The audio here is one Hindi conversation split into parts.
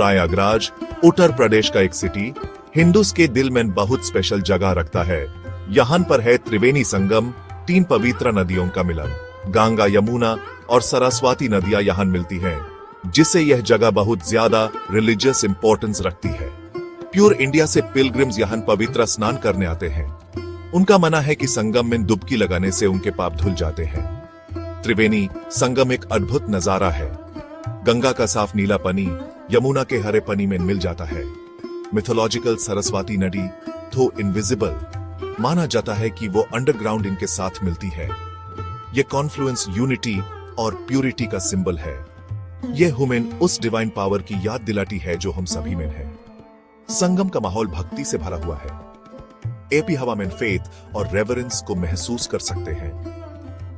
प्रयागराज उत्तर प्रदेश का एक सिटी हिंदूस के दिल में बहुत स्पेशल जगह रखता है। यहाँ पर है त्रिवेणी संगम, 3 पवित्र नदियों का मिलन। गंगा, यमुना और सरस्वती नदियां यहाँ मिलती हैं, जिससे यह जगह बहुत ज्यादा रिलीजियस इंपॉर्टेंस रखती है। प्योर इंडिया से पिलग्रिम्स यहाँ पवित्र स्नान करने आते हैं। उनका मानना है कि संगम में डुबकी लगाने से उनके पाप धुल जाते हैं। त्रिवेणी संगम एक अद्भुत नजारा है। गंगा का साफ नीला पानी यमुना के हरे पानी में मिल जाता है। मिथोलॉजिकल सरस्वती नदी, थो इनविजिबल, माना जाता है कि वो अंडरग्राउंड इनके साथ मिलती है। ये कॉन्फ्लुएंस यूनिटी और प्यूरिटी का सिंबल है। ये हमें उस डिवाइन पावर की याद दिलाती है जो हम सभी में है। संगम का माहौल भक्ति से भरा हुआ है। एपी हवा में फेथ और रेवरेंस को महसूस कर सकते हैं।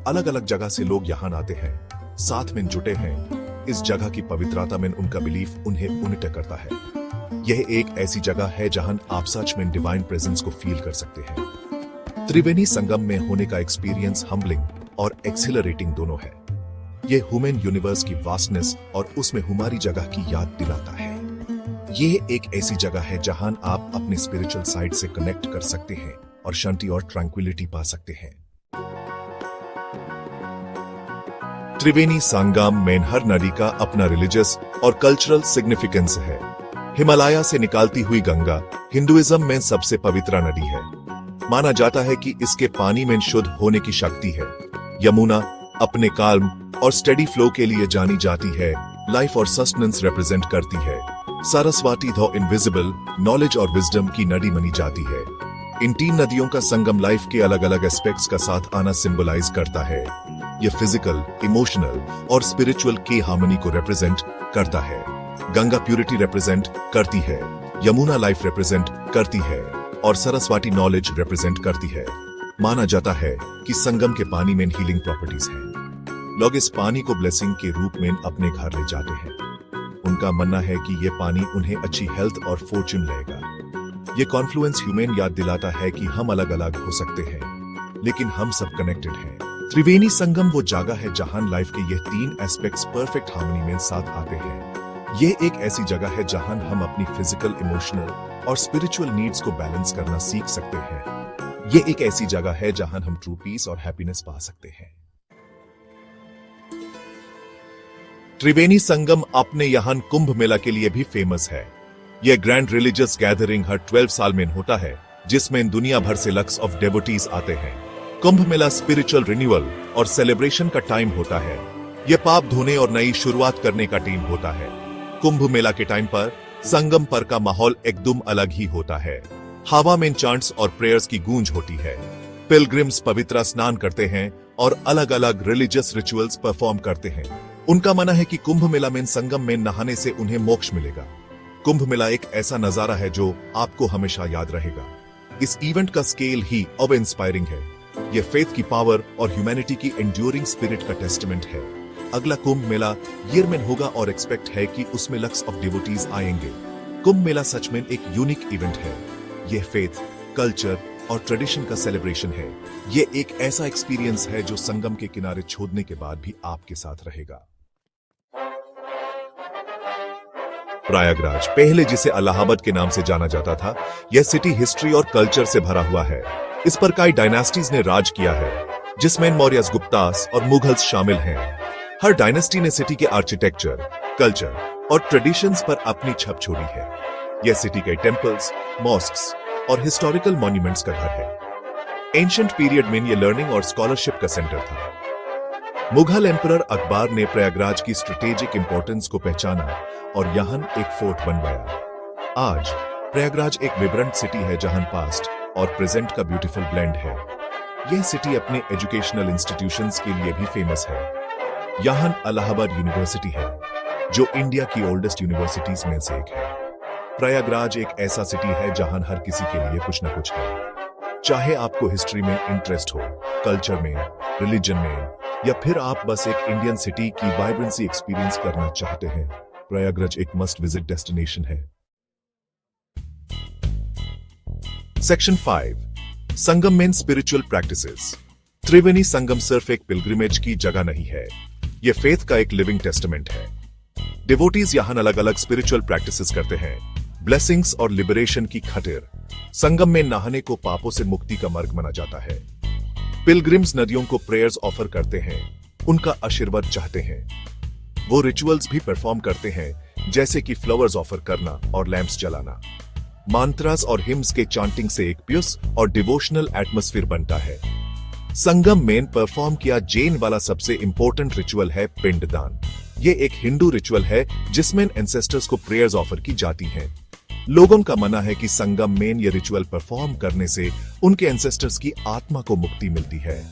अलग अलग जगह से लोग यहाँ आते हैं, साथ में जुटे हैं। इस जगह की पवित्रता में उनका बिलीफ उन्हें उन्नत करता है। यह एक ऐसी जगह है जहां आप सच में डिवाइन प्रेजेंस को फील कर सकते हैं। त्रिवेणी संगम में होने का एक्सपीरियंस हम्बलिंग और एक्सिलरेटिंग दोनों है। यह ह्यूमन यूनिवर्स की वास्टनेस और उसमें हमारी जगह की याद दिलाता है। यह एक ऐसी जगह है जहां आप अपने स्पिरिचुअल साइड से कनेक्ट कर सकते हैं और शांति और ट्रैंक्विलिटी पा सकते हैं। त्रिवेणी संगम में हर नदी का अपना रिलीजियस और कल्चरल सिग्निफिकेंस है। हिमालय से निकालती हुई गंगा हिंदुइज्म में सबसे पवित्र नदी है। माना जाता है कि इसके पानी में शुद्ध होने की शक्ति है। यमुना अपने काल्म और स्टेडी फ्लो के लिए जानी जाती है, लाइफ और सस्टेनेंस रिप्रेजेंट करती है। सरस्वती दो इनविजिबल, नॉलेज और विजडम की नदी मानी जाती है। इन 3 नदियों का संगम लाइफ के अलग अलग एस्पेक्ट्स का साथ आना सिंबलाइज करता है। यह फिजिकल, इमोशनल और स्पिरिचुअल की हार्मनी को रिप्रेजेंट करता है। गंगा प्यूरिटी रिप्रेजेंट करती है, यमुना लाइफ रिप्रेजेंट करती है और सरस्वती नॉलेज रिप्रेजेंट करती है। माना जाता है कि संगम के पानी में हीलिंग प्रॉपर्टीज हैं। लोग इस पानी को ब्लेसिंग के रूप में अपने घर ले जाते हैं। उनका मानना है कि यह पानी उन्हें अच्छी हेल्थ और फॉर्चून लाएगा। ये कॉन्फ्लुएंस ह्यूमन याद दिलाता है कि हम अलग अलग हो सकते हैं, लेकिन हम सब कनेक्टेड हैं। त्रिवेणी संगम वो जगह है जहां लाइफ के ये 3 एस्पेक्ट्स परफेक्ट हार्मनी में साथ आते हैं। ये एक ऐसी जगह है जहां हम अपनी फिजिकल, इमोशनल और स्पिरिचुअल नीड्स को बैलेंस करना सीख सकते हैं। ये एक ऐसी जगह है जहां हम ट्रू पीस और हैप्पीनेस पा सकते हैं। त्रिवेणी संगम अपने यहाँ कुंभ मेला के लिए भी फेमस है। यह ग्रैंड रिलीजियस गैदरिंग हर 12 साल में होता है, जिसमें दुनिया भर से लक्स ऑफ डेवोटीज आते हैं। कुंभ मेला स्पिरिचुअल रिन्यूअल और सेलिब्रेशन का टाइम होता है। यह पाप धोने और नई शुरुआत करने का टाइम होता है। कुंभ मेला के टाइम पर संगम पर का माहौल एकदम अलग ही होता है। हवा में चांट्स और प्रेयर्स की गूंज होती है। पिलग्रिम्स पवित्र स्नान करते हैं और अलग अलग रिलीजियस रिचुअल्स परफॉर्म करते हैं। उनका मानना है कि कुंभ मेला में संगम में नहाने से उन्हें मोक्ष मिलेगा। कुंभ मेला एक ऐसा नजारा है जो आपको हमेशा याद रहेगा। इस इवेंट का स्केल ही अब इंस्पायरिंग है। यह फेथ की पावर और ह्यूमैनिटी की एंड्यूरिंग स्पिरिट का टेस्टमेंट है। अगला कुंभ मेला ईयर में होगा और एक्सपेक्ट है कि उसमें लक्स ऑफ डिवोटीज आएंगे। कुंभ मेला सच में एक यूनिक इवेंट है। यह फेथ, कल्चर और ट्रेडिशन का सेलिब्रेशन है। यह एक ऐसा एक्सपीरियंस है जो संगम के किनारे छोड़ने के बाद भी आपके साथ रहेगा। प्रयागराज, पहले जिसे इलाहाबाद के नाम से जाना जाता था, यह सिटी हिस्ट्री और कल्चर से भरा हुआ है। इस पर कई डायनास्टीज ने राज किया है, जिसमें मौर्यस, गुप्तास और मुगल्स शामिल हैं। हर डायनेस्टी ने सिटी के आर्किटेक्चर, कल्चर और ट्रेडिशंस पर अपनी छप छोड़ी है। यह सिटी के टेम्पल्स, मॉस्क्स और हिस्टोरिकल मॉन्यूमेंट्स का घर है। एंशिएंट पीरियड में यह लर्निंग और स्कॉलरशिप का सेंटर था। मुगल एम्परर अकबर ने प्रयागराज की स्ट्रेटेजिक इंपॉर्टेंस को पहचाना और यहां एक फोर्ट बनवाया। आज प्रयागराज एक विब्रेंट सिटी है जहां पास्ट और प्रेजेंट का ब्यूटीफुल ब्लेंड है। यह सिटी अपने एजुकेशनल इंस्टीट्यूशंस के लिए भी फेमस है। यहां इलाहाबाद यूनिवर्सिटी है, जो इंडिया की ओल्डेस्ट यूनिवर्सिटीज में से एक है। प्रयागराज एक ऐसा सिटी है जहां हर किसी के लिए कुछ न कुछ है। चाहे आपको हिस्ट्री में इंटरेस्ट हो, कल्चर में, रिलीजन में, या फिर आप बस एक इंडियन सिटी की वाइब्रेंसी एक्सपीरियंस करना चाहते हैं, प्रयागराज एक मस्ट विजिट डेस्टिनेशन है। सेक्शन 5, संगम में स्पिरिचुअल प्रैक्टिसेस। त्रिवेणी संगम सिर्फ एक पिलग्रिमेज की जगह नहीं है, यह फेथ का एक लिविंग टेस्टामेंट है। डिवोटीज यहाँ अलग अलग स्पिरिचुअल प्रैक्टिसेस करते हैं, ब्लेसिंग्स और लिबरेशन की खातिर। संगम में नहाने को पापों से मुक्ति का मार्ग माना जाता है। पिलग्रिम्स नदियों को प्रेयर्स ऑफर करते हैं, उनका आशीर्वाद चाहते हैं। वो रिचुअल्स भी परफॉर्म करते हैं, जैसे कि फ्लावर्स ऑफर करना और लैंप्स जलाना। मंत्रास और हिम्स के चांटिंग से एक पियस और डिवोशनल एटमॉस्फेयर बनता है। संगम में परफॉर्म किया जैन वाला सबसे इंपॉर्टेंट रिचुअल है पिंडदान। ये एक हिंदू रिचुअल है जिसमें एंसेस्टर्स को प्रेयर्स ऑफर की जाती हैं। लोगों का मानना है कि संगम में ये रिचुअल परफॉर्म करने से उनके एंसेस्टर्स की आत्मा को मुक्ति मिलती है।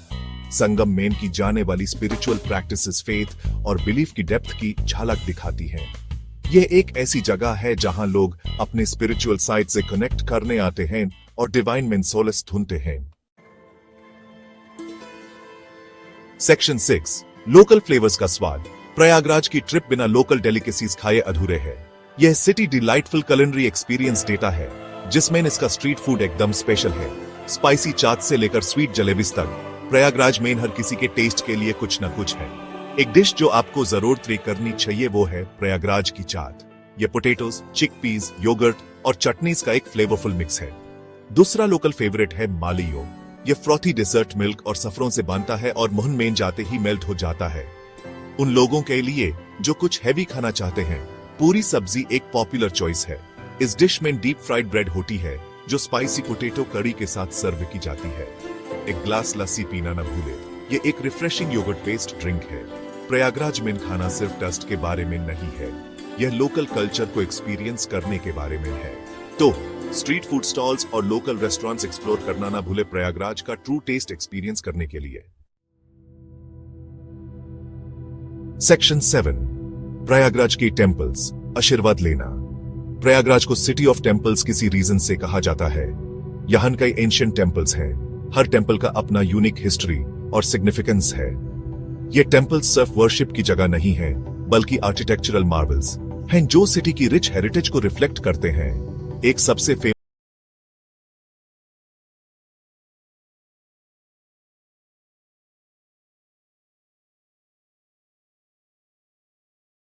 संगम में की जाने वाली स्पिरिचुअल प्रैक्टिसेस फेथ और बिलीफ की डेप्थ की झलक दिखाती हैं। ये एक ऐसी जगह है जहां लोग अपने स्पिरिचुअल साइड से कनेक्ट करने आते हैं और डिवाइन में सोलस ढूंढते हैं। सेक्शन 6 लोकल फ्लेवर्स का स्वाद। प्रयागराज की ट्रिप बिना लोकल डेलिकेसीज खाए अधूरे है। यह सिटी डिलाइटफुल culinary एक्सपीरियंस देता है, जिसमें इसका स्ट्रीट फूड एकदम स्पेशल है। स्पाइसी चाट से लेकर स्वीट जलेबीज तक प्रयागराज में हर किसी के टेस्ट के लिए कुछ न कुछ है। एक डिश जो आपको जरूर ट्राई करनी चाहिए वो है प्रयागराज की चाट। ये पोटैटोज, चिकपीज, योगर्ट और चटनीज का एक फ्लेवरफुल मिक्स है। दूसरा लोकल फेवरेट है मालियो। ये फ्रॉथी डेजर्ट मिल्क और सफरों से बनता है और मुंह में जाते ही मेल्ट हो जाता है। उन लोगों के लिए जो कुछ हैवी खाना चाहते हैं, पूरी सब्जी एक पॉपुलर चॉइस है। इस डिश में डीप फ्राइड ब्रेड होती है जो स्पाइसी पोटैटो करी के साथ सर्व की जाती है। एक ग्लास लस्सी पीना न भूले। ये एक रिफ्रेशिंग योगर्ट बेस्ड ड्रिंक है। प्रयागराज में खाना सिर्फ टेस्ट के बारे में नहीं है, यह लोकल कल्चर को एक्सपीरियंस करने के बारे में है। तो स्ट्रीट फूड स्टॉल्स और लोकल रेस्टोरेंट्स एक्सप्लोर करना ना भूले प्रयागराज का ट्रू टेस्ट एक्सपीरियंस करने के लिए। सेक्शन 7 प्रयागराज की टेम्पल्स। आशीर्वाद लेना। प्रयागराज को सिटी ऑफ टेम्पल्स किसी रीजन से कहा जाता है। यहां कई एंशिएंट टेम्पल्स हैं। हर टेम्पल का अपना यूनिक हिस्ट्री और सिग्निफिकेंस है। ये टेम्पल्स सिर्फ वर्शिप की जगह नहीं है, बल्कि आर्किटेक्चरल मार्वल्स हैं जो सिटी की रिच हेरिटेज को रिफ्लेक्ट करते हैं। एक सबसे